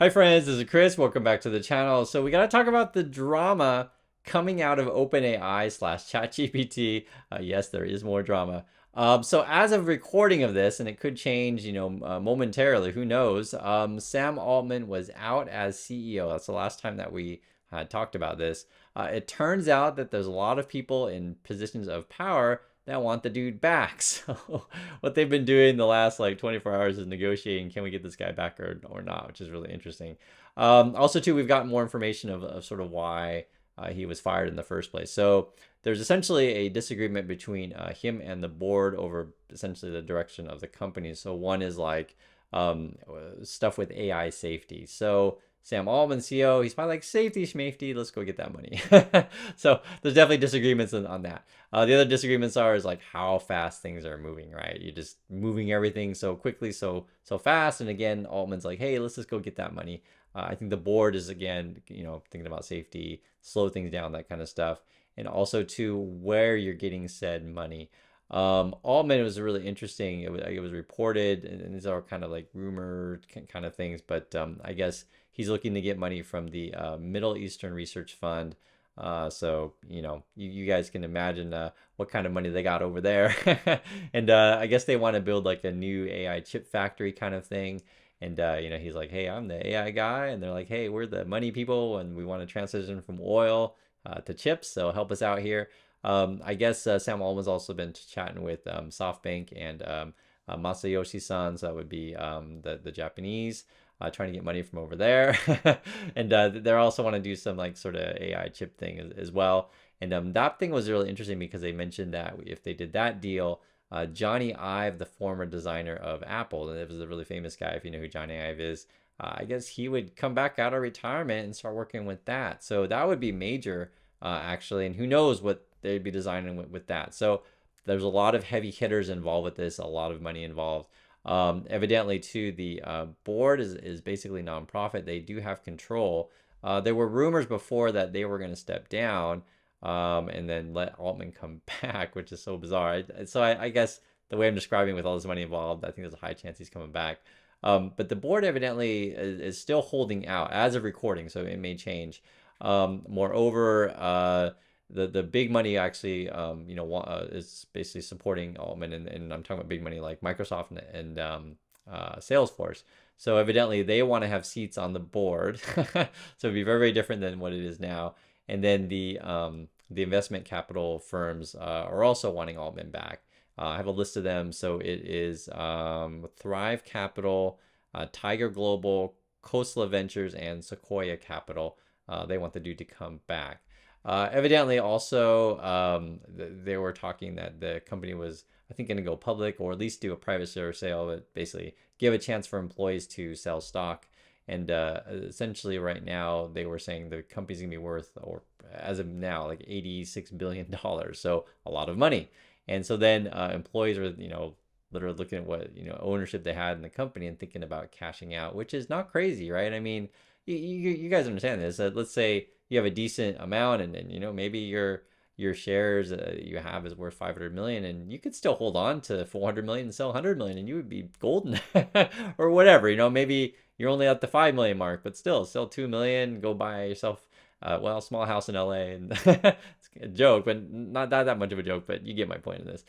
Hi friends, this is Chris. Welcome back to the channel. So we got to talk about the drama coming out of OpenAI slash ChatGPT. Yes, there is more drama. So as of recording of this, and it could change, momentarily, who knows? Sam Altman was out as CEO. That's the last time that we had talked about this. It turns out that there's a lot of people in positions of power that want the dude back. So what they've been doing the last like 24 hours is negotiating, can we get this guy back or not, which is really interesting. Also, too, we've gotten more information of sort of why he was fired in the first place. So there's essentially a disagreement between him and the board over essentially the direction of the company. So one is like um, stuff with AI safety. So Sam Altman, CEO, he's probably like safety schmafety, let's go get that money. So there's definitely disagreements on that. The other disagreements are is like how fast things are moving, right? You're just moving everything so quickly, so fast. And again, Altman's like, hey, let's just go get that money. I think the board is again, thinking about safety, slow things down, that kind of stuff, and also to where you're getting said money. Altman was really interesting. It was reported, and these are kind of like rumored kind of things, but I guess he's looking to get money from the Middle Eastern Research Fund. So you guys can imagine what kind of money they got over there, and I guess they want to build like a new AI chip factory kind of thing. And he's like, hey, I'm the AI guy, and they're like, hey, we're the money people, and we want to transition from oil to chips, so help us out here. I guess Sam Altman's also been chatting with SoftBank and Masayoshi Son, so that would be the Japanese, trying to get money from over there. And they also want to do some like sort of AI chip thing as well. And that thing was really interesting because they mentioned that if they did that deal, Johnny Ive, the former designer of Apple, and it was a really famous guy, if you know who Johnny Ive is, I guess he would come back out of retirement and start working with that. So that would be major, actually. And who knows what they'd be designing with that. So there's a lot of heavy hitters involved with this, a lot of money involved. Evidently, too, the board is basically nonprofit. They do have control. There were rumors before that they were going to step down and then let Altman come back, which is so bizarre. So I guess the way I'm describing with all this money involved, I think there's a high chance he's coming back. But the board evidently is still holding out as of recording, so it may change. Moreover, the big money actually, is basically supporting Altman, and I'm talking about big money like Microsoft and Salesforce. So evidently they want to have seats on the board, so it'd be very, very different than what it is now. And then the investment capital firms are also wanting Altman back. I have a list of them. So it is Thrive Capital, Tiger Global, Khosla Ventures, and Sequoia Capital. They want the dude to come back. Evidently, also, they were talking that the company was, I think, going to go public or at least do a private share sale, but basically give a chance for employees to sell stock. And essentially, right now, they were saying the company's going to be worth, or as of now, like $86 billion. So a lot of money. And so then employees are, literally looking at what, ownership they had in the company and thinking about cashing out, which is not crazy, right? I mean, you guys understand this. Let's say you have a decent amount and maybe your shares you have is worth 500 million and you could still hold on to 400 million and sell 100 million and you would be golden or whatever. Maybe you're only at the 5 million mark, but still sell 2 million, go buy yourself a small house in LA. And it's a joke, but not that much of a joke, but you get my point in this.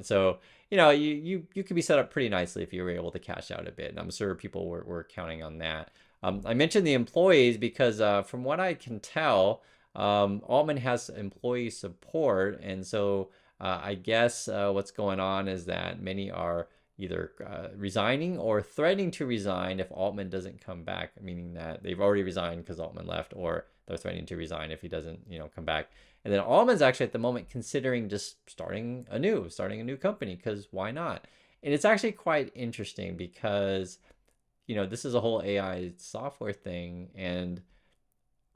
So you could be set up pretty nicely if you were able to cash out a bit, and I'm sure people were counting on that. I mentioned the employees because from what I can tell, Altman has employee support. And so I guess what's going on is that many are either resigning or threatening to resign if Altman doesn't come back, meaning that they've already resigned because Altman left, or they're threatening to resign if he doesn't, come back. And then Altman's actually at the moment considering just starting a new company, because why not? And it's actually quite interesting because this is a whole AI software thing, and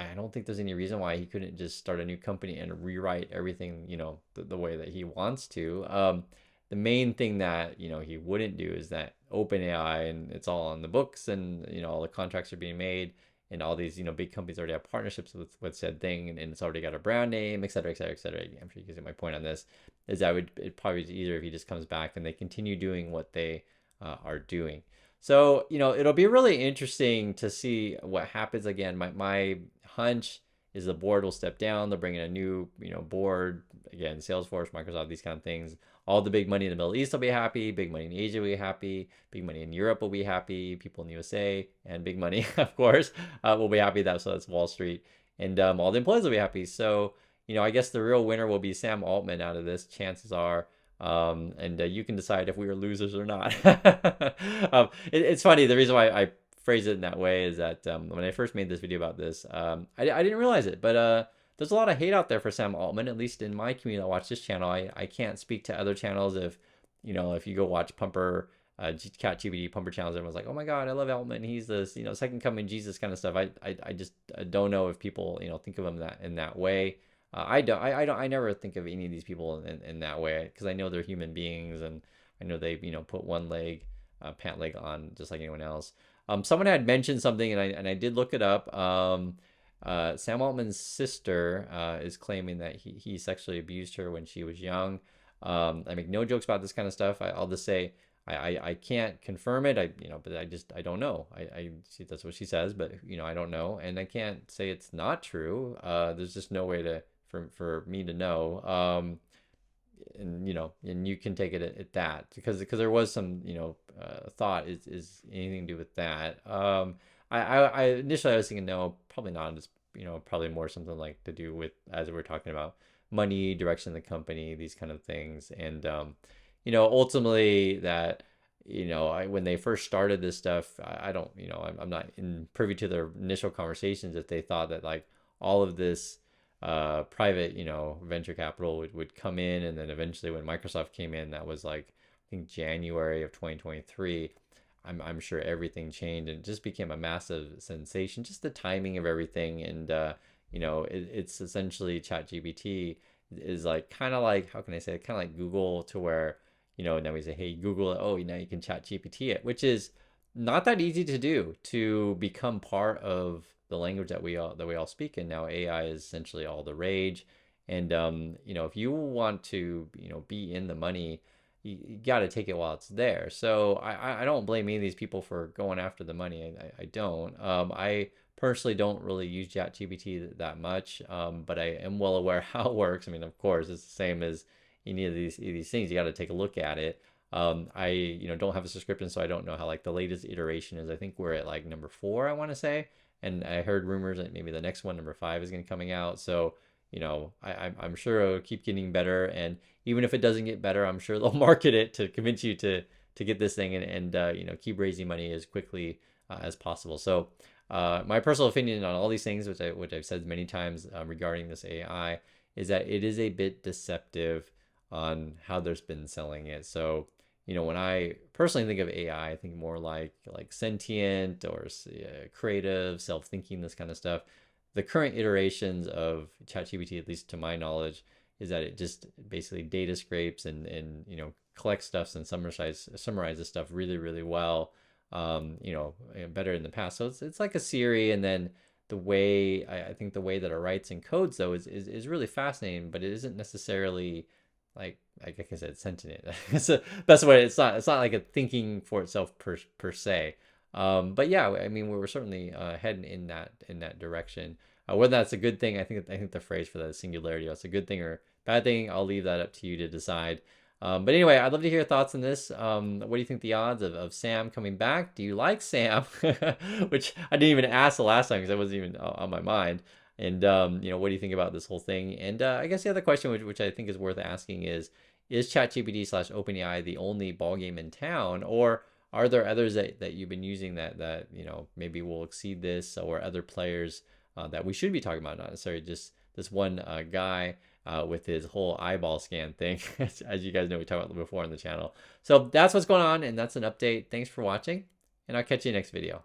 I don't think there's any reason why he couldn't just start a new company and rewrite everything, the way that he wants to. The main thing that, he wouldn't do is that OpenAI, and it's all on the books, and, all the contracts are being made, and all these, big companies already have partnerships with said thing, and it's already got a brand name, et cetera, et cetera, et cetera. I'm sure you can see my point on this, is that it probably be easier if he just comes back and they continue doing what they are doing. So, it'll be really interesting to see what happens again. My hunch is the board will step down. They'll bring in a new, board. Again, Salesforce, Microsoft, these kind of things. All the big money in the Middle East will be happy. Big money in Asia will be happy. Big money in Europe will be happy. People in the USA and big money, of course, will be happy. So that's Wall Street. And all the employees will be happy. So, I guess the real winner will be Sam Altman out of this. Chances are. And you can decide if we are losers or not. It's funny. The reason why I phrase it in that way is that when I first made this video about this, I didn't realize it, but there's a lot of hate out there for Sam Altman, at least in my community that watch this channel. I can't speak to other channels. If you go watch Pumper, ChatGPT Pumper channels, everyone's like, oh my God, I love Altman. He's this, second coming Jesus kind of stuff. I just don't know if people, think of him in that way. I never think of any of these people in that way, because I know they're human beings, and I know they, put one leg, pant leg on just like anyone else. Someone had mentioned something, and I did look it up. Sam Altman's sister is claiming that he sexually abused her when she was young. I make no jokes about this kind of stuff. I'll just say I can't confirm it. But I don't know. I see that's what she says, but I don't know, and I can't say it's not true. There's just no way for me to know. And you can take it at that, because there was some thought is anything to do with that. I initially I was thinking no, probably not. It's probably more something like to do with, as we're talking about, money, direction of the company, these kind of things. And ultimately that when they first started this stuff, I don't I'm not privy to their initial conversations if they thought that like all of this private venture capital would come in, and then eventually when Microsoft came in, that was like I think January of 2023. I'm sure everything changed and it just became a massive sensation, just the timing of everything. And it's essentially ChatGPT is like kind of like, how can I say it, kind of like Google, to where now we say, hey Google it, oh now you can ChatGPT it, which is not that easy to do, to become part of the language that we all speak. And now AI is essentially all the rage. And if you want to be in the money, you got to take it while it's there. So I don't blame any of these people for going after the money. I don't. I personally don't really use ChatGPT that much, but I am well aware how it works. I mean, of course, it's the same as any of these things. You got to take a look at it. I don't have a subscription, so I don't know how like the latest iteration is. I think we're at like number 4, I want to say, and I heard rumors that maybe the next one, number 5, is going to coming out. So I'm sure it'll keep getting better, and even if it doesn't get better, I'm sure they'll market it to convince you to get this thing and keep raising money as quickly as possible. So my personal opinion on all these things, which I've said many times regarding this AI, is that it is a bit deceptive on how they've been selling it. So when I personally think of AI, I think more like sentient or creative, self-thinking, this kind of stuff. The current iterations of ChatGPT, at least to my knowledge, is that it just basically data scrapes and collects stuff and summarizes stuff really, really well. Better in the past. So it's like a Siri, and then the way I think the way that it writes and codes though is really fascinating, but it isn't necessarily like I said, sentient. So that's what it's not like a thinking for itself per se. But yeah, I mean, we're certainly heading in that direction. Whether that's a good thing, I think the phrase for that is singularity. That's a good thing or bad thing. I'll leave that up to you to decide. But anyway, I'd love to hear your thoughts on this. What do you think the odds of Sam coming back? Do you like Sam? Which I didn't even ask the last time because that wasn't even on my mind. And what do you think about this whole thing? And I guess the other question, which I think is worth asking, is ChatGPT / OpenAI the only ballgame in town, or are there others that you've been using that maybe will exceed this, or other players that we should be talking about, not necessarily just this one guy with his whole eyeball scan thing, as you guys know we talked about before on the channel. So that's what's going on, and that's an update. Thanks for watching, and I'll catch you next video.